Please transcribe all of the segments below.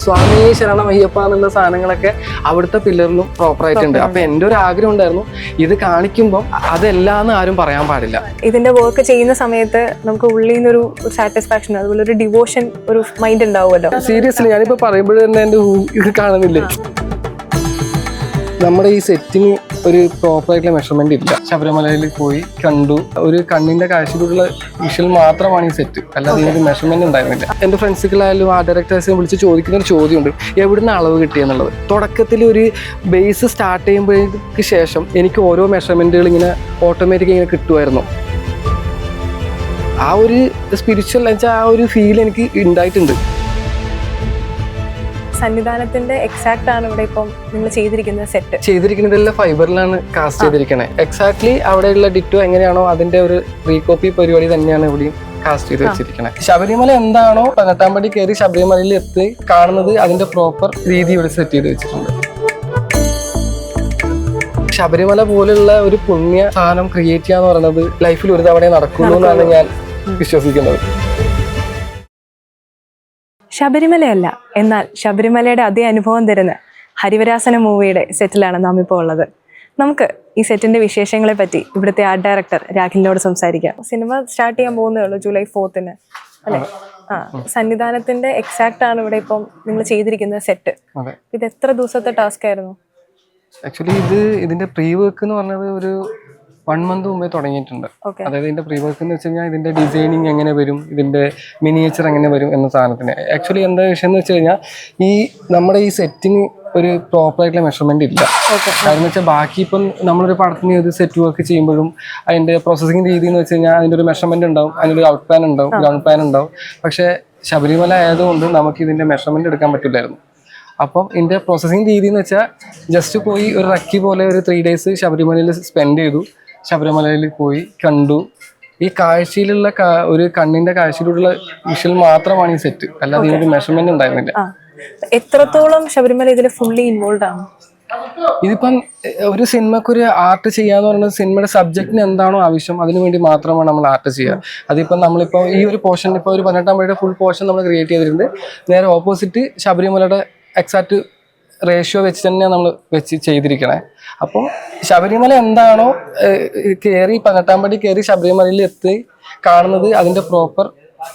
സ്വാമി ശരണം അയ്യപ്പ എന്നുള്ള സാധനങ്ങളൊക്കെ അവിടുത്തെ പില്ലറിലും പ്രോപ്പറായിട്ടുണ്ട്. അപ്പൊ എൻ്റെ ഒരു ആഗ്രഹം ഉണ്ടായിരുന്നു ഇത് കാണിക്കുമ്പോൾ അതെല്ലാന്ന് ആരും പറയാൻ പാടില്ല. ഇതിന്റെ വർക്ക് ചെയ്യുന്ന സമയത്ത് നമുക്ക് ഉള്ളിൽ നിന്നൊരു സാറ്റിസ്ഫാക്ഷൻ, അതുപോലെ ഒരു ഡിവോഷൻ, ഒരു മൈൻഡ് ഉണ്ടാവുമല്ലോ. സീരിയസ്ലി ഞാനിപ്പോ പറയുമ്പോഴേ തന്നെ എൻ്റെ ഇത് കാണുന്നില്ലേ. നമ്മുടെ ഈ സെറ്റിന് ഒരു പ്രോപ്പറായിട്ടുള്ള മെഷർമെന്റ് ഇല്ല. ശബരിമലയിൽ പോയി കണ്ടു, ഒരു കണ്ണിന്റെ കാഴ്ചയിലുള്ള വിഷ്വൽ മാത്രമാണ് ഈ സെറ്റ്, അല്ലാതെ ഇതിനൊരു മെഷർമെന്റ് ഉണ്ടായിരുന്നില്ല. എൻ്റെ ഫ്രണ്ട്സുകളായാലും ആ ഡയറക്ടേഴ്സിനെ വിളിച്ച് ചോദിക്കുന്ന ഒരു ചോദ്യമുണ്ട്, എവിടുന്ന് അളവ് കിട്ടിയെന്നുള്ളത്. തുടക്കത്തിൽ ഒരു ബേസ് സ്റ്റാർട്ട് ചെയ്യുമ്പോഴേക്ക് ശേഷം എനിക്ക് ഓരോ മെഷർമെന്റുകൾ ഇങ്ങനെ ഓട്ടോമാറ്റിക് ഇങ്ങനെ കിട്ടുമായിരുന്നു. ആ ഒരു സ്പിരിച്വൽ വെച്ചാൽ ആ ഒരു ഫീൽ എനിക്ക് ഉണ്ടായിട്ടുണ്ട്. സന്നിധാനത്തിന്റെ എക്സാക്ട് ആണ് ഇവിടെ ഇപ്പം നിങ്ങൾ ചെയ്തിരിക്കുന്ന സെറ്റ്. ചെയ്തിരിക്കുന്നതെല്ലാം ഫൈബറിലാണ് കാസ്റ്റ് ചെയ്തിരിക്കുന്നത്. എക്സാക്ട്ലി അവിടെയുള്ള ഡിറ്റോ എങ്ങനെയാണോ അതിന്റെ ഒരു റീകോപ്പി പരിപാടി തന്നെയാണ് ഇവിടെയും കാസ്റ്റ് ചെയ്ത് വെച്ചിരിക്കുന്നത്. ശബരിമല എന്താണോ 18-ാം പടി കയറി ശബരിമലയിൽ എത്തി കാണുന്നത് അതിന്റെ പ്രോപ്പർ രീതി ഇവിടെ സെറ്റ് ചെയ്ത് വെച്ചിട്ടുണ്ട്. ശബരിമല പോലുള്ള ഒരു പുണ്യ സാധനം ക്രിയേറ്റ് ചെയ്യാന്ന് പറയുന്നത് ലൈഫിൽ ഒരു തവണ നടക്കുള്ളൂ എന്നാണ് ഞാൻ വിശ്വസിക്കുന്നത്. ശബരിമലയല്ല, എന്നാൽ ശബരിമലയുടെ അതേ അനുഭവം തരുന്ന ഹരിവരാസന മൂവിയുടെ സെറ്റിലാണ് നാം ഇപ്പോൾ ഉള്ളത്. നമുക്ക് ഈ സെറ്റിന്റെ വിശേഷങ്ങളെ പറ്റി ഇവിടുത്തെ ആർട്ട് ഡയറക്ടർ രാഖിലിനോട് സംസാരിക്കാം. സിനിമ സ്റ്റാർട്ട് ചെയ്യാൻ പോകുന്നേ ഉള്ളൂ, July 4th അല്ലെ? സന്നിധാനത്തിന്റെ എക്സാക്ട് ആണ് ഇവിടെ ഇപ്പം നിങ്ങൾ ചെയ്തിരിക്കുന്ന സെറ്റ്. ഇത് എത്ര ദിവസത്തെ ടാസ്ക് ആയിരുന്നു? ആക്ച്വലി ഇതിന്റെ പ്രീ വർക്ക് എന്ന് പറഞ്ഞത് ഒരു 1 month മുമ്പേ തുടങ്ങിയിട്ടുണ്ട്. അതായത് ഇതിന്റെ പ്രീ വർക്ക് എന്ന് വെച്ച് കഴിഞ്ഞാൽ ഇതിന്റെ ഡിസൈനിങ് എങ്ങനെ വരും, ഇതിന്റെ മിനിയേച്ചർ എങ്ങനെ വരും എന്ന സാധനത്തിന്. ആക്ച്വലി എന്താ വിഷയം എന്ന് വെച്ച് കഴിഞ്ഞാൽ ഈ നമ്മുടെ ഈ സെറ്റിന് ഒരു പ്രോപ്പർ ആയിട്ടുള്ള മെഷർമെന്റ് ഇല്ല. കാരണം വെച്ചാൽ ബാക്കി ഇപ്പം നമ്മളൊരു പടത്തിന് ഒരു സെറ്റ് വർക്ക് ചെയ്യുമ്പോഴും അതിന്റെ പ്രോസസ്സിംഗ് രീതി എന്ന് വെച്ച് കഴിഞ്ഞാൽ അതിന്റെ ഒരു മെഷർമെന്റ് ഉണ്ടാവും, അതിനൊരു ഔട്ട് പാൻ ഉണ്ടാവും, ഗ്രൗണ്ട് പാൻ ഉണ്ടാവും. പക്ഷെ ശബരിമല ആയതുകൊണ്ട് നമുക്ക് ഇതിന്റെ മെഷർമെന്റ് എടുക്കാൻ പറ്റില്ലായിരുന്നു. അപ്പം ഇതിന്റെ പ്രോസസ്സിംഗ് രീതി എന്ന് വെച്ചാൽ ജസ്റ്റ് പോയി ഒരു റക്കി പോലെ ഒരു 3 days ശബരിമലയിൽ സ്പെൻഡ് ചെയ്തു. ശബരിമലയിൽ പോയി കണ്ടു, ഈ കാഴ്ചയിലുള്ള ഒരു കണ്ണിന്റെ കാഴ്ചയിലുള്ള വിഷ്വൽ മാത്രമാണ് ഈ സെറ്റ്, അല്ലാതെ ഇതിനൊരു മെഷർമെന്റ് ഉണ്ടായിരുന്നില്ല. എത്രത്തോളം ശബരിമല ഇതിൽ ഫുള്ളി ഇൻവോൾവ് ആണ്? ഇതിപ്പം ഒരു സിനിമക്കൊരു ആർട്ട് ചെയ്യാന്ന് പറയുന്നത് സിനിമയുടെ സബ്ജക്റ്റിന് എന്താണോ ആവശ്യം അതിനു വേണ്ടി മാത്രമാണ് നമ്മൾ ആർട്ട് ചെയ്യുക. അതിപ്പം നമ്മളിപ്പോൾ ഈ ഒരു പോർഷൻ ഇപ്പോൾ ഒരു 18-ാം പടിയുടെ ഫുൾ പോർഷൻ നമ്മൾ ക്രിയേറ്റ് ചെയ്തിട്ടുണ്ട്. നേരെ ഓപ്പോസിറ്റ് ശബരിമലയുടെ എക്സാക്ട് റേഷ്യോ വെച്ച് തന്നെയാണ് നമ്മൾ വെച്ച് ചെയ്തിരിക്കണേ. അപ്പം ശബരിമല എന്താണോ കയറി 18-ാം പടി കയറി ശബരിമലയിൽ എത്തി കാണുന്നത് അതിന്റെ പ്രോപ്പർ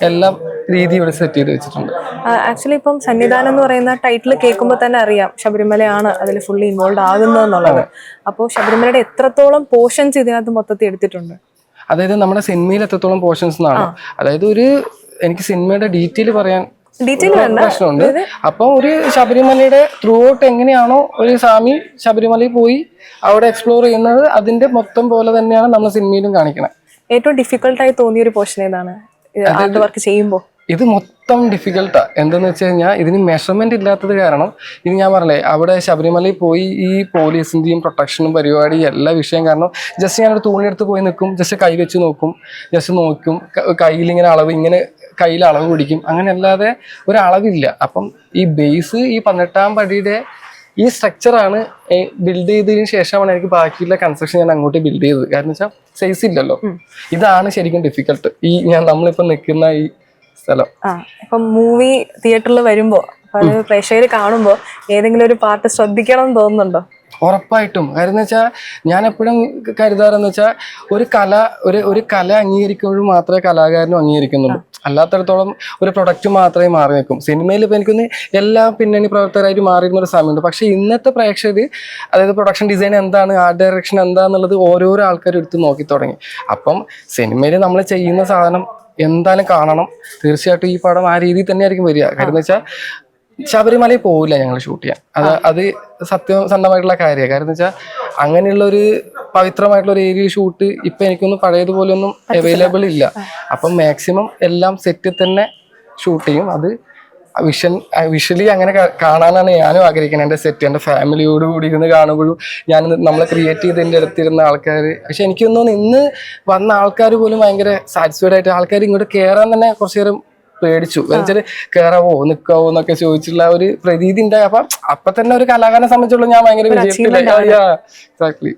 എല്ലാ രീതി ഇവിടെ സെറ്റ് ചെയ്ത് വെച്ചിട്ടുണ്ട്. ആക്ച്വലി ഇപ്പം സന്നിധാനം എന്ന് പറയുന്ന ടൈറ്റിൽ കേൾക്കുമ്പോൾ തന്നെ അറിയാം ശബരിമലയാണ് അതിൽ ഫുള്ളി ഇൻവോൾവ് ആകുന്നതെന്നുള്ളത്. അപ്പോൾ ശബരിമലയുടെ എത്രത്തോളം പോർഷൻസ് ഇതിനകത്ത് മൊത്തത്തിൽ എടുത്തിട്ടുണ്ട്? അതായത് നമ്മുടെ സിനിമയിൽ എത്രത്തോളം പോർഷൻസ് എന്നാണ്, അതായത് എനിക്ക് സിനിമയുടെ ഡീറ്റെയിൽ പറയാൻ പ്രശ്നമുണ്ട്. അപ്പൊ ഒരു ശബരിമലയുടെ ത്രൂ ഔട്ട് എങ്ങനെയാണോ ഒരു സ്വാമി ശബരിമലയിൽ പോയി അവിടെ എക്സ്പ്ലോർ ചെയ്യുന്നത് അതിന്റെ മൊത്തം പോലെ തന്നെയാണ് നമ്മൾ സിനിമയിലും കാണിക്കുന്നത്. ഏറ്റവും ഡിഫിക്കൽട്ടായി തോന്നിയ ഒരു പോർഷൻ ഏതാണ് ആർട്ട് വർക്ക് ചെയ്യുമ്പോൾ? ഇത് മൊത്തം ഡിഫിക്കൽട്ടാ. എന്താന്ന് വെച്ച് കഴിഞ്ഞാൽ ഇതിന് മെഷർമെന്റ് ഇല്ലാത്തത് കാരണം ഇത് ഞാൻ പറഞ്ഞേ അവിടെ ശബരിമലയിൽ പോയി ഈ പോലീസിന്റെയും പ്രൊട്ടക്ഷനും പരിപാടി എല്ലാ വിഷയം കാരണം ജസ്റ്റ് ഞാനൊരു തുണിയെടുത്ത് പോയി നിൽക്കും, ജസ്റ്റ് കൈ വെച്ച് നോക്കും, ജസ്റ്റ് നോക്കും, കയ്യിലിങ്ങനെ അളവ് ഇങ്ങനെ കയ്യിൽ അളവ് പിടിക്കും, അങ്ങനെ അല്ലാതെ ഒരളവില്ല. അപ്പം ഈ ബേസ് ഈ 18-ാം പടിയുടെ ഈ സ്ട്രക്ചറാണ് ബിൽഡ് ചെയ്തതിന് ശേഷമാണ് എനിക്ക് ബാക്കിയുള്ള കൺസ്ട്രക്ഷൻ ഞാൻ അങ്ങോട്ട് ബിൽഡ് ചെയ്തത്. കാരണം വെച്ചാൽ സൈസ് ഇല്ലല്ലോ. ഇതാണ് ശരിക്കും ഡിഫിക്കൽട്ട് നമ്മളിപ്പോ നിൽക്കുന്ന ഈ സ്ഥലം. ഇപ്പം മൂവി തിയേറ്ററിൽ വരുമ്പോ പ്രേക്ഷകർ കാണുമ്പോ ഏതെങ്കിലും ഒരു പാർട്ട് ശ്രദ്ധിക്കണം എന്ന് തോന്നുന്നുണ്ടോ? ഉറപ്പായിട്ടും. കാര്യം എന്ന് വെച്ചാൽ ഞാൻ എപ്പോഴും കരുതാറെന്ന് വെച്ചാൽ ഒരു കല അംഗീകരിക്കുമ്പോഴും മാത്രമേ കലാകാരനും അംഗീകരിക്കുന്നുള്ളൂ. അല്ലാത്തടത്തോളം ഒരു പ്രൊഡക്റ്റ് മാത്രമേ മാറി നിൽക്കും. സിനിമയിൽ ഇപ്പം എനിക്കൊന്ന് എല്ലാ പിന്നണി പ്രവർത്തകരായിട്ട് മാറിയിരുന്ന ഒരു സമയമുണ്ട്. പക്ഷേ ഇന്നത്തെ പ്രേക്ഷകർ അതായത് പ്രൊഡക്ഷൻ ഡിസൈൻ എന്താണ്, ആർട്ട് ഡയറക്ഷൻ എന്താണെന്നുള്ളത് ഓരോരോ ആൾക്കാരും എടുത്ത് നോക്കി തുടങ്ങി. അപ്പം സിനിമയിൽ നമ്മൾ ചെയ്യുന്ന സാധനം എന്തായാലും കാണണം. തീർച്ചയായിട്ടും ഈ പടം ആ രീതിയിൽ തന്നെയായിരിക്കും വരിക. കാര്യം എന്ന് വെച്ചാൽ ശബരിമലയിൽ പോവില്ല ഞങ്ങൾ ഷൂട്ട് ചെയ്യാൻ. അത് സത്യസന്ധമായിട്ടുള്ള കാര്യമാണ്. കാര്യം എന്ന് വെച്ചാൽ അങ്ങനെയുള്ള ഒരു പവിത്രമായിട്ടുള്ള ഒരു ഏരിയ ഷൂട്ട് ഇപ്പൊ എനിക്കൊന്നും പഴയതുപോലെ ഒന്നും അവൈലബിൾ ഇല്ല. അപ്പം മാക്സിമം എല്ലാം സെറ്റിൽ തന്നെ ഷൂട്ട് ചെയ്യും. അത് വിഷ്വലി അങ്ങനെ കാണാനാണ് ഞാനും ആഗ്രഹിക്കുന്നത്. എൻ്റെ സെറ്റ് എൻ്റെ ഫാമിലിയോട് കൂടി ഇരുന്ന് കാണുമ്പോഴും ഞാൻ നമ്മളെ ക്രിയേറ്റ് ചെയ്തതിൻ്റെ അടുത്തിരുന്ന ആൾക്കാർ, പക്ഷെ എനിക്ക് തോന്നുന്നു ഇന്ന് വന്ന ആൾക്കാർ പോലും ഭയങ്കര സാറ്റിസ്ഫൈഡ് ആയിട്ട് ആൾക്കാർ ഇങ്ങോട്ട് കയറാൻ തന്നെ കുറച്ചു നേരം പേടിച്ചു. എന്നുവെച്ചാൽ കയറാവോ നിൽക്കാവോ എന്നൊക്കെ ചോദിച്ചിട്ടുള്ള ഒരു പ്രതീതി ഉണ്ടായി. അപ്പൊ തന്നെ ഒരു കലാകാരനെ സംബന്ധിച്ചുള്ള ഞാൻ ഭയങ്കര വിജയത്തിലായി.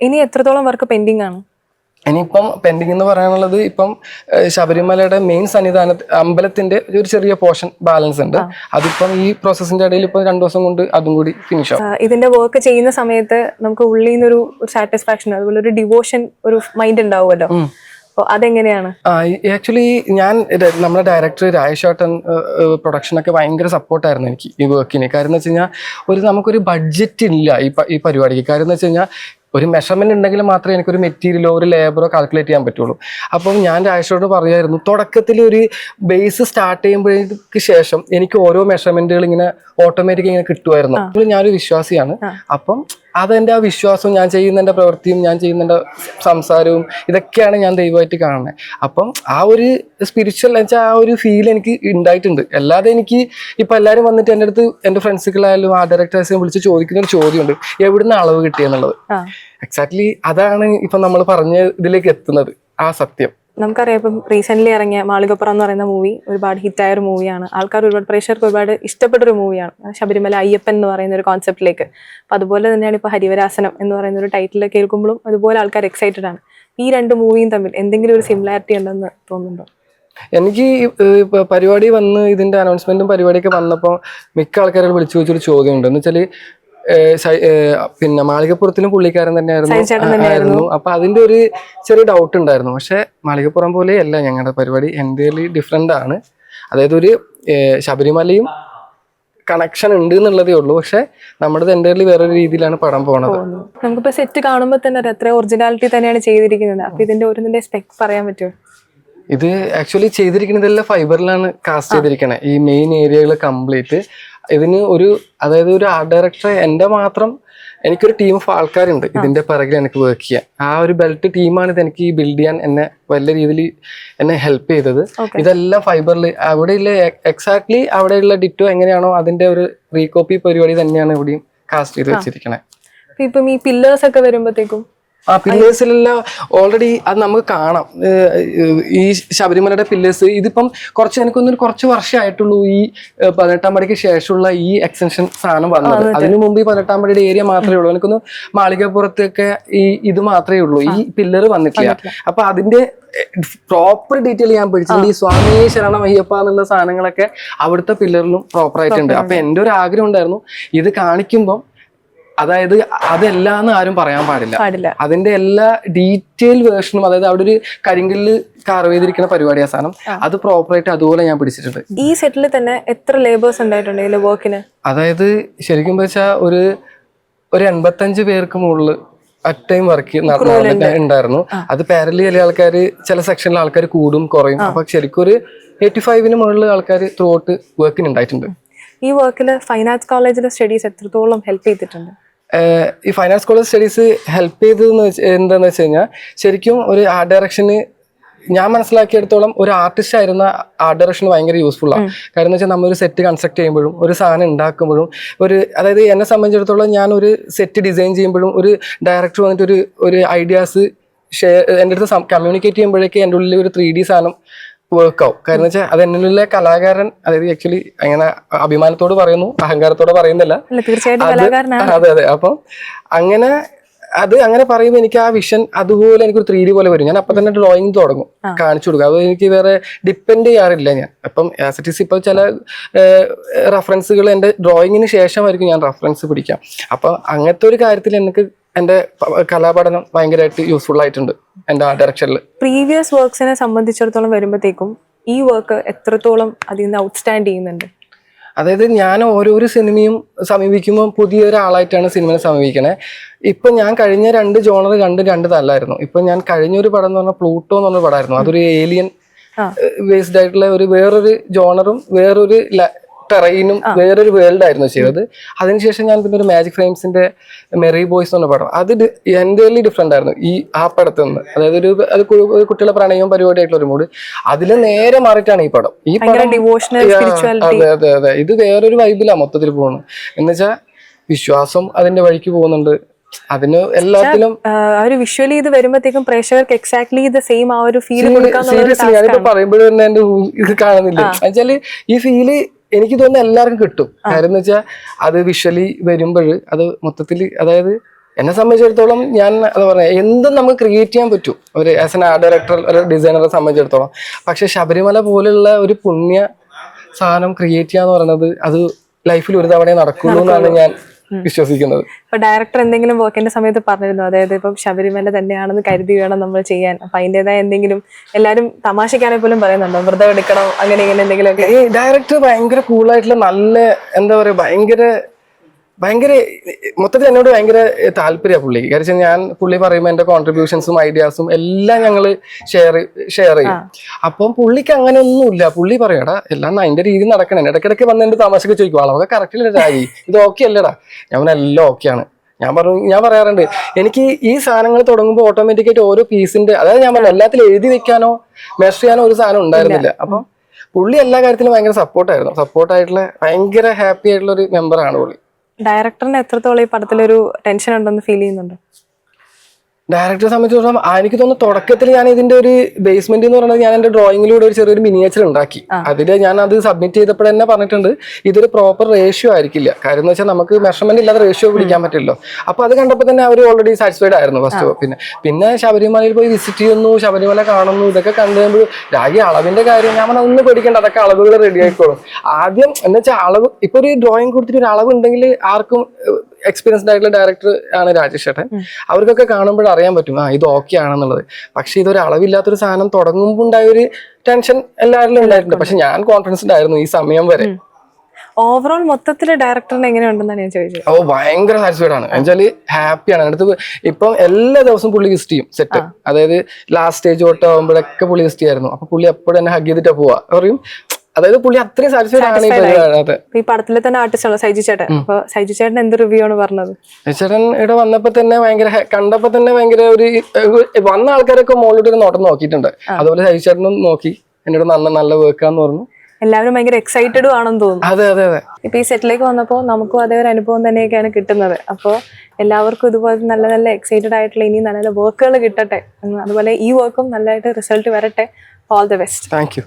ഇനി എത്രത്തോളം വർക്ക് പെൻഡിങ് ആണ്? ഇനിയിപ്പം പെൻഡിങ് എന്ന് പറയാനുള്ളത് ഇപ്പം ശബരിമലയുടെ മെയിൻ സന്നിധാന അമ്പലത്തിന്റെ ഒരു ചെറിയ പോർഷൻ ബാലൻസ് ഉണ്ട്. അതിപ്പം ഈ പ്രോസസ്സിന്റെ ഇടയിൽ ഇപ്പം 2 ദിവസം കൊണ്ട് അതും കൂടി ഫിനിഷ് ആവും. ഇതിന്റെ വർക്ക് ചെയ്യുന്ന സമയത്ത് നമുക്ക് ഉള്ളിൽ നിന്നൊരു സാറ്റിസ്ഫാക്ഷൻ, അതുപോലെ ഒരു ഡിവോഷൻ, ഒരു മൈൻഡ് ഉണ്ടാവുമല്ലോ. അപ്പോൾ അതെങ്ങനെയാണ്? ആക്ച്വലി നമ്മുടെ ഡയറക്ടർ രാജേഷേട്ടൻ പ്രൊഡക്ഷനൊക്കെ ഭയങ്കര സപ്പോർട്ടായിരുന്നു എനിക്ക് ഈ വർക്കിന്. കാര്യം എന്ന് വെച്ച് കഴിഞ്ഞാൽ നമുക്കൊരു ബഡ്ജറ്റ് ഇല്ല ഈ പരിപാടിക്ക്. കാര്യം എന്ന് വെച്ച് കഴിഞ്ഞാൽ ഒരു മെഷർമെന്റ് ഉണ്ടെങ്കിൽ മാത്രമേ എനിക്കൊരു മെറ്റീരിയലോ ഒരു ലേബറോ കാൽക്കുലേറ്റ് ചെയ്യാൻ പറ്റുള്ളൂ. അപ്പം ഞാൻ രാജേഷോട് പറയായിരുന്നു, തുടക്കത്തിൽ ഒരു ബേസ് സ്റ്റാർട്ട് ചെയ്യുമ്പോഴേക്ക് ശേഷം എനിക്ക് ഓരോ മെഷർമെന്റുകൾ ഇങ്ങനെ ഓട്ടോമാറ്റിക് ഇങ്ങനെ കിട്ടുമായിരുന്നു. അപ്പോൾ ഞാനൊരു വിശ്വാസിയാണ്. അപ്പം അതെൻ്റെ ആ വിശ്വാസവും ഞാൻ ചെയ്യുന്നതിൻ്റെ പ്രവൃത്തിയും ഞാൻ ചെയ്യുന്നതിൻ്റെ സംസാരവും ഇതൊക്കെയാണ് ഞാൻ ദൈവമായിട്ട് കാണുന്നത്. അപ്പം ആ ഒരു സ്പിരിച്വൽ വെച്ചാൽ ആ ഒരു ഫീൽ എനിക്ക് ഉണ്ടായിട്ടുണ്ട്. അല്ലാതെ എനിക്ക് ഇപ്പം എല്ലാവരും വന്നിട്ട് എൻ്റെ അടുത്ത് എൻ്റെ ഫ്രണ്ട്സുകളായാലും ആ ഡയറക്ടേഴ്സിനെ വിളിച്ച് ചോദിക്കുന്ന ഒരു ചോദ്യമുണ്ട്, എവിടുന്ന് അളവ് കിട്ടിയെന്നുള്ളത്. എക്സാക്ട്ലി അതാണ് ഇപ്പം നമ്മൾ പറഞ്ഞ ഇതിലേക്ക് എത്തുന്നത്, ആ സത്യം. നമുക്കറിയാം, ഇപ്പം റീസെന്റ് ഇറങ്ങിയ മാളികപ്പുറം എന്ന് പറയുന്ന മൂവി ഒരുപാട് ഹിറ്റായ ഒരു മൂവിയാണ്. ആൾക്കാർ ഒരുപാട് പ്രേക്ഷകർക്ക് ഒരുപാട് ഇഷ്ടപ്പെട്ടൊരു മൂവിയാണ്, ശബരിമല അയ്യപ്പൻ എന്ന് പറയുന്ന ഒരു കോൺസെപ്റ്റിലേക്ക്. അപ്പം അതുപോലെ തന്നെയാണ് ഇപ്പോൾ ഹരിവരാസനം എന്ന് പറയുന്ന ഒരു ടൈറ്റിൽ കേൾക്കുമ്പോഴും അതുപോലെ ആൾക്കാർ എക്സൈറ്റഡ് ആണ്. ഈ 2 മൂവിയും തമ്മിൽ എന്തെങ്കിലും ഒരു സിമിലാരിറ്റി ഉണ്ടെന്ന് തോന്നുന്നുണ്ടോ? എനിക്ക് പരിപാടി വന്ന് ഇതിന്റെ അനൗൺസ്മെന്റും പരിപാടിയൊക്കെ വന്നപ്പോൾ മിക്ക ആൾക്കാരെ വിളിച്ചു ചോദിച്ചൊരു ചോദ്യമുണ്ട്. എന്ന് വെച്ചാല് പിന്നെ മാളികപ്പുറത്തിലും പുള്ളിക്കാരൻ തന്നെയായിരുന്നു. അപ്പൊ അതിന്റെ ഒരു ചെറിയ ഡൗട്ട് ഉണ്ടായിരുന്നു. പക്ഷെ മാളികപ്പുറം പോലെയല്ല ഞങ്ങളുടെ പരിപാടി, എൻ്റയർലി ഡിഫറെന്റ് ആണ്. അതായത് ഒരു ശബരിമലയും കണക്ഷൻ ഉണ്ട് എന്നുള്ളതേ ഉള്ളൂ. പക്ഷെ നമ്മുടെ എൻ്റയർലി വേറൊരു രീതിയിലാണ് പടം പോണത്. നമുക്കിപ്പോ സെറ്റ് കാണുമ്പോൾ തന്നെ എത്ര ഒറിജിനാലിറ്റി തന്നെയാണ് ചെയ്തിരിക്കുന്നത്. അപ്പൊ ഇതിന്റെ ഒരു സ്പെക് പറയാൻ പറ്റുമോ? ഇത് ആക്ച്വലി ചെയ്തിരിക്കുന്നതെല്ലാം ഫൈബറിലാണ് കാസ്റ്റ് ചെയ്തിരിക്കണേ, ഈ മെയിൻ ഏരിയകൾ കംപ്ലീറ്റ്. ഇതിന് അതായത് ഒരു ആർട്ട് ഡയറക്ടർ എൻ്റെ മാത്രം, എനിക്കൊരു ടീം ഓഫ് ആൾക്കാരുണ്ട് ഇതിന്റെ പിറകിൽ എനിക്ക് വർക്ക് ചെയ്യാൻ. ആ ഒരു ബെൽറ്റ് ടീമാണ് ഇത് എനിക്ക് ബിൽഡ് ചെയ്യാൻ വലിയ രീതിയിൽ എന്നെ ഹെൽപ്പ് ചെയ്തത്. ഇതെല്ലാം ഫൈബറിൽ അവിടെയുള്ള എക്സാക്ട്ലി അവിടെയുള്ള ഡിറ്റോ എങ്ങനെയാണോ അതിന്റെ ഒരു റീകോപ്പി പരിപാടി തന്നെയാണ് ഇവിടെയും കാസ്റ്റ് ചെയ്ത് വെച്ചിരിക്കണേ. ഇപ്പം ഈ പില്ലേഴ്സ് ഒക്കെ വരുമ്പോഴത്തേക്കും ആ പില്ലേഴ്സിലെല്ലാം ഓൾറെഡി അത് നമുക്ക് കാണാം. ഈ ശബരിമലയുടെ പില്ലേഴ്സ് ഇതിപ്പം കുറച്ച് വർഷമായിട്ടുള്ളൂ ഈ 18-ാം പടിക്ക് ശേഷമുള്ള ഈ എക്സ്റ്റൻഷൻ സാധനം വന്നത്. അതിനു മുമ്പ് ഈ 18-ാം പടിയുടെ ഏരിയ മാത്രമേ ഉള്ളൂ. എനിക്കൊന്ന് മാളികപ്പുറത്തൊക്കെ ഇത് മാത്രമേ ഉള്ളൂ, ഈ പില്ലർ വന്നിട്ടില്ല. അപ്പൊ അതിന്റെ പ്രോപ്പർ ഡീറ്റെയിൽ ഞാൻ പഠിച്ചിട്ടുണ്ട്. ഈ സ്വാമി ശരണം അയ്യപ്പ എന്നുള്ള സാധനങ്ങളൊക്കെ അവിടുത്തെ പില്ലറിലും പ്രോപ്പർ ആയിട്ടുണ്ട്. അപ്പൊ എൻ്റെ ഒരു ആഗ്രഹം ഉണ്ടായിരുന്നു ഇത് കാണിക്കുമ്പോൾ, അതായത് അതെല്ലാന്ന് ആരും പറയാൻ പാടില്ല. അതിന്റെ എല്ലാ ഡീറ്റെയിൽ വേർഷനും, അതായത് അവിടെ ഒരു കരിങ്കല്ല് കാർവ് ചെയ്തിരിക്കുന്ന പരിപാടി, ആ സാധനം അത് പ്രോപ്പറായിട്ട് അതുപോലെ ഞാൻ പിടിച്ചിട്ടുണ്ട്. ഈ സെറ്റിൽ തന്നെ എത്ര ലേബേഴ്സ് ഉണ്ടായിട്ടുണ്ട് ഇതിലെ വർക്കിന്? അതായത് ശരിക്കും വെച്ചാൽ ഒരു 85 പേർക്ക് മുകളിൽ അറ്റ് ടൈം വർക്ക് ഉണ്ടായിരുന്നു. അത് പാരലി ചില ആൾക്കാർ, ചില സെക്ഷനിലെ ആൾക്കാർ കൂടും കുറയും. അപ്പൊ ശരിക്കും ഒരു 85-ന് മുകളിൽ ആൾക്കാർ ത്രൂ ഔട്ട് വർക്കിന് ഉണ്ടായിട്ടുണ്ട്. ഈ വർക്കിൽ ഫൈൻ ആർട്സ് കോളേജിലെ സ്റ്റഡീസ് എത്രത്തോളം ഹെൽപ്പ് ചെയ്തിട്ടുണ്ട്? ഈ fine arts college studies help ചെയ്തതെന്ന് എന്താന്ന് വെച്ച് കഴിഞ്ഞാൽ, ശരിക്കും ഒരു ആർട്ട് ഡയറക്ഷന് ഞാൻ മനസ്സിലാക്കിയെടുത്തോളം ഒരു ആർട്ടിസ്റ്റ് ആയിരുന്ന ആർട്ട് ഡയറക്ഷന് ഭയങ്കര യൂസ്ഫുൾ ആണ്. കാരണം എന്ന് വെച്ചാൽ നമ്മളൊരു സെറ്റ് കൺസ്ട്രക്ട് ചെയ്യുമ്പോഴും ഒരു സാധനം ഉണ്ടാക്കുമ്പോഴും അതായത് എന്നെ സംബന്ധിച്ചിടത്തോളം ഞാൻ ഒരു സെറ്റ് ഡിസൈൻ ചെയ്യുമ്പോഴും ഒരു ഡയറക്ടർ വന്നിട്ട് ഒരു ഐഡിയാസ് എൻ്റെ അടുത്ത് കമ്മ്യൂണിക്കേറ്റ് ചെയ്യുമ്പോഴേക്ക് എൻ്റെ ഉള്ളിൽ ഒരു 3D സാധനം വർക്കാവും. കാരണം വെച്ചാൽ അത് എന്നിലുള്ള കലാകാരൻ, അതായത് ആക്ച്വലി അങ്ങനെ അഭിമാനത്തോട് പറയുന്നു, അഹങ്കാരത്തോടെ പറയുന്നില്ല. അതെ. അപ്പം അങ്ങനെ പറയുമ്പോൾ എനിക്ക് ആ വിഷൻ അതുപോലെ എനിക്കൊരു 3D പോലെ വരും. ഞാൻ അപ്പം തന്നെ ഡ്രോയിങ് തുടങ്ങും, കാണിച്ചു കൊടുക്കും. അത് എനിക്ക് വേറെ ഡിപ്പെൻഡ് ചെയ്യാറില്ല ഞാൻ. അപ്പം ആസ് ഇറ്റ് ഈസ് ഇപ്പോൾ ചില റെഫറൻസുകൾ എൻ്റെ ഡ്രോയിങ്ങിന് ശേഷമായിരിക്കും ഞാൻ റെഫറൻസ് പിടിക്കാം. അപ്പം അങ്ങനത്തെ ഒരു കാര്യത്തിൽ എനിക്ക് എൻ്റെ കലാപഠനം ഭയങ്കരമായിട്ട് യൂസ്ഫുൾ ആയിട്ടുണ്ട് എൻ്റെ ആ ഡയറക്ഷനിൽ. പ്രീവിയസ് വർക്ക്സിനെ സംബന്ധിച്ചിടത്തോളം വരുമ്പോഴത്തേക്കും ഈ വർക്ക് എത്രത്തോളം അതിൽ നിന്ന് ഔട്ട്സ്റ്റാൻഡ് ചെയ്യുന്നുണ്ട്? അതായത് ഞാൻ ഓരോരോ സിനിമയും സമീപിക്കുമ്പോൾ പുതിയൊരാളായിട്ടാണ് സിനിമയെ സമീപിക്കണേ. ഇപ്പൊ ഞാൻ കഴിഞ്ഞ 2 ജോണർ രണ്ട് തല്ലായിരുന്നു. ഇപ്പൊ ഞാൻ കഴിഞ്ഞൊരു പടം എന്ന് പറഞ്ഞാൽ പ്ലൂട്ടോ എന്ന് പറഞ്ഞ പടമായിരുന്നു. അതൊരു ഏലിയൻ ബേസ്ഡ് ആയിട്ടുള്ള വേറൊരു ജോണറും വേറൊരു ടെറൈനും വേറൊരു വേൾഡ് ആയിരുന്നു ചെയ്തത്. അതിനുശേഷം ഞാൻ പിന്നെ ഒരു മാജിക് ഫ്രെയിംസിന്റെ മെറി ബോയ്സ് എന്ന പടം, അത് എൻ്റയർലി ഡിഫറെന്റ് ആയിരുന്നു ഈ പടത്തിൽ നിന്ന്. അതായത് അത് കുട്ടികളെ പ്രണയവും പരിപാടിയായിട്ടുള്ള ഒരു മൂഡ്. അതിൽ നേരെ മാറിയിട്ടാണ് ഈ പടം. അതെ. ഇത് വേറൊരു വൈബിലാണ് മൊത്തത്തിൽ പോകുന്നത്. എന്നുവെച്ചാൽ വിശ്വാസം അതിന്റെ വഴിക്ക് പോകുന്നുണ്ട്. അതിന് എല്ലാത്തിലും വിഷ്വലി ഇത് വരുമ്പോഴത്തേക്കും പ്രേക്ഷകർക്ക് എക്സാക്ട്ലി ഇത് സെയിം ആ ഒരു ഫീൽ സീരിയസ്ലി ഞാനിപ്പോ പറയുമ്പോഴും തന്നെ എന്റെ ഇത് കാണുന്നില്ല. എന്നുവെച്ചാല് ഈ ഫീല് എനിക്ക് തോന്നുന്നു എല്ലാവർക്കും കിട്ടും. കാര്യം എന്ന് വെച്ചാൽ അത് വിഷ്വലി വരുമ്പോൾ അത് മൊത്തത്തിൽ, അതായത് എന്നെ സംബന്ധിച്ചിടത്തോളം ഞാൻ എന്താ പറയുക, എന്തും നമുക്ക് ക്രിയേറ്റ് ചെയ്യാൻ പറ്റും ഒരു ആസ് എൻ ആർട്ട് ഡയറക്ടർ, ഒരു ഡിസൈനറെ സംബന്ധിച്ചിടത്തോളം. പക്ഷെ ശബരിമല പോലുള്ള ഒരു പുണ്യ സാധനം ക്രിയേറ്റ് ചെയ്യാന്ന് പറയുന്നത് അത് ലൈഫിൽ ഒരു തവണ നടക്കുള്ളൂ എന്നാണ് ഞാൻ വിശ്വസിക്കുന്നത്. ഇപ്പൊ ഡയറക്ടർ എന്തെങ്കിലും വർക്കിന്റെ സമയത്ത് പറഞ്ഞിരുന്നു, അതായത് ഇപ്പം ശബരിമല തന്നെയാണെന്ന് കരുതി വേണം നമ്മൾ ചെയ്യാൻ, അപ്പൊ അതിന്റേതായ എന്തെങ്കിലും എല്ലാരും തമാശക്കാണെങ്കിൽ പോലും പറയുന്നുണ്ടോ വ്രതം എടുക്കണം അങ്ങനെ ഇങ്ങനെ എന്തെങ്കിലും ഒക്കെ? ഈ ഡയറക്ടർ ഭയങ്കര കൂളായിട്ടുള്ള നല്ല എന്താ പറയുക, ഭയങ്കര മൊത്തത്തിൽ എന്നോട് ഭയങ്കര താല്പര്യമാണ് പുള്ളി. കാരണം ഞാൻ പുള്ളി പറയുമ്പോൾ എൻ്റെ കോൺട്രിബ്യൂഷൻസും ഐഡിയാസും എല്ലാം ഞങ്ങൾ ഷെയർ ചെയ്യും. അപ്പം പുള്ളിക്ക് അങ്ങനെ ഒന്നുമില്ല. പുള്ളി പറയടാ എല്ലാം അതിന്റെ രീതി നടക്കണം. ഇടയ്ക്കിടയ്ക്ക് വന്ന് എൻ്റെ തമാശക്ക് ചോദിക്കും അളവൊക്കെ കറക്റ്റ് അല്ലേ രാജി, ഇത് ഓക്കെ അല്ലേടാ? ഞാൻ എല്ലാം ഓക്കെയാണ്. ഞാൻ പറയാറുണ്ട്, എനിക്ക് ഈ സാധനങ്ങൾ തുടങ്ങുമ്പോൾ ഓട്ടോമാറ്റിക്കായിട്ട് ഓരോ പീസിന്റെ, അതായത് ഞാൻ പറഞ്ഞു എല്ലാത്തിലും എഴുതി വെക്കാനോ മെഷർ ചെയ്യാനോ ഒരു സാധനം ഉണ്ടായിരുന്നില്ല. അപ്പം പുള്ളി എല്ലാ കാര്യത്തിലും ഭയങ്കര സപ്പോർട്ടായിട്ടുള്ള ഭയങ്കര ഹാപ്പി ആയിട്ടുള്ള ഒരു മെമ്പറാണ് പുള്ളി. ഡയറക്ടറിന് എത്രത്തോളം ഈ പടത്തിലൊരു ടെൻഷൻ ഉണ്ടെന്ന് ഫീൽ ചെയ്യുന്നുണ്ടോ? ഡയറക്ടറെ സംബന്ധിച്ചിടത്തോളം എനിക്ക് തോന്നുന്നു തുടക്കത്തിൽ ഞാൻ ഇതിന്റെ ഒരു ബേസ്മെന്റ് എന്ന് പറയുന്നത് ഞാൻ എന്റെ ഡ്രോയിങ്ങിലൂടെ ഒരു ചെറിയൊരു മിനിയേച്ചർ ഉണ്ടാക്കി. അതിൽ ഞാൻ അത് സബ്മിറ്റ് ചെയ്തപ്പോൾ തന്നെ പറഞ്ഞിട്ടുണ്ട് ഇതൊരു പ്രോപ്പർ റേഷ്യോ ആയിരിക്കില്ല. കാര്യം എന്ന് വെച്ചാൽ നമുക്ക് മെഷർമെന്റ് ഇല്ലാതെ റേഷ്യോ പിടിക്കാൻ പറ്റില്ലല്ലോ. അപ്പൊ അത് കണ്ടപ്പോൾ തന്നെ അവർ ഓൾറെഡി സാറ്റിസ്ഫൈഡ് ആയിരുന്നു ഫസ്റ്റ്. പിന്നെ ശബരിമലയിൽ പോയി വിസിറ്റ് ചെയ്യുന്നു, ശബരിമല കാണുന്നു, ഇതൊക്കെ കണ്ടു കഴിയുമ്പോൾ രാജി അളവിന്റെ കാര്യം ഞാൻ ഒന്നും പേടിക്കേണ്ട, അതൊക്കെ അളവുകൾ റെഡി ആയിക്കോളും. ആദ്യം എന്ന് വെച്ചാൽ അളവ്, ഇപ്പൊ ഒരു ഡ്രോയിങ് കൊടുത്തിട്ട് ഒരു അളവ് ഉണ്ടെങ്കിൽ ആർക്കും എക്സ്പീരിയൻസ്ഡ് ആയിട്ടുള്ള ഡയറക്ടർ ആണ് രാജേഷ് ചേട്ടൻ, അവർക്കൊക്കെ കാണുമ്പോൾ അറിയാൻ പറ്റും ഇത് ഓക്കെ ആണെന്നുള്ളത്. പക്ഷെ ഇതൊരു അളവില്ലാത്തൊരു സാധനം തുടങ്ങുമ്പോൾ ഉണ്ടായ ഒരു ടെൻഷൻ എല്ലാവരിലും ഉണ്ടായിട്ടുണ്ട്. പക്ഷെ ഞാൻ കോൺഫിഡൻസ്ഡ് ആയിരുന്നു ഈ സമയം വരെ. ഓവറോൾ മൊത്തത്തില് ഡയറക്ടറിന് എങ്ങനെയുണ്ടെന്നാണ് ഞാൻ ചോദിച്ചത്. ഭയങ്കര സാറ്റിസ്ഫൈഡ് ആണ്. എന്നുവെച്ചാല് ഹാപ്പിയാണ്. അടുത്ത് ഇപ്പം എല്ലാ ദിവസവും പുള്ളി വിസിറ്റ് ചെയ്യും സെറ്റ്. അതായത് ലാസ്റ്റ് സ്റ്റേജ് തൊട്ട് ആകുമ്പോഴൊക്കെ പുള്ളി വിസിറ്റ് ചെയ്യായിരുന്നു. അപ്പൊ പുള്ളി എപ്പോഴും എന്നെ ഹഗ് ചെയ്തിട്ട് പോവാ പറയും. അതായത് പുള്ളി അത്രയും സാറ്റിസ്ഫൈഡ് ആണ്. ഈ പടത്തിലെ തന്നെ ആർട്ടിസ്റ്റ് സൈജു ചേട്ടൻ, അപ്പൊ സൈജു ചേട്ടൻ എന്ത് റിവ്യൂ ആണ് പറഞ്ഞത്? ചേട്ടൻ ഇവിടെ വന്നപ്പോ തന്നെ കണ്ടപ്പോ തന്നെ ഭയങ്കര ഒരു വന്ന ആൾക്കാരൊക്കെ മോളിലോട്ട് ഒരു നോട്ടം നോക്കിയിട്ടുണ്ട്. അതുപോലെ സൈജു ചേട്ടനും നോക്കി എന്നോട് നല്ല വർക്കാന്ന് പറഞ്ഞു. എല്ലാവരും ഭയങ്കര എക്സൈറ്റഡും ആണെന്ന് തോന്നുന്നു. അതെ. ഇപ്പൊ ഈ സെറ്റിലേക്ക് വന്നപ്പോൾ നമുക്കും അതേ ഒരു അനുഭവം തന്നെയൊക്കെയാണ് കിട്ടുന്നത്. അപ്പോൾ എല്ലാവർക്കും ഇതുപോലെ നല്ല എക്സൈറ്റഡ് ആയിട്ടുള്ള ഇനി നല്ല വർക്കുകൾ കിട്ടട്ടെ, അതുപോലെ ഈ വർക്കും നല്ലതായിട്ട് റിസൾട്ട് വരട്ടെ. All the best. Thank you.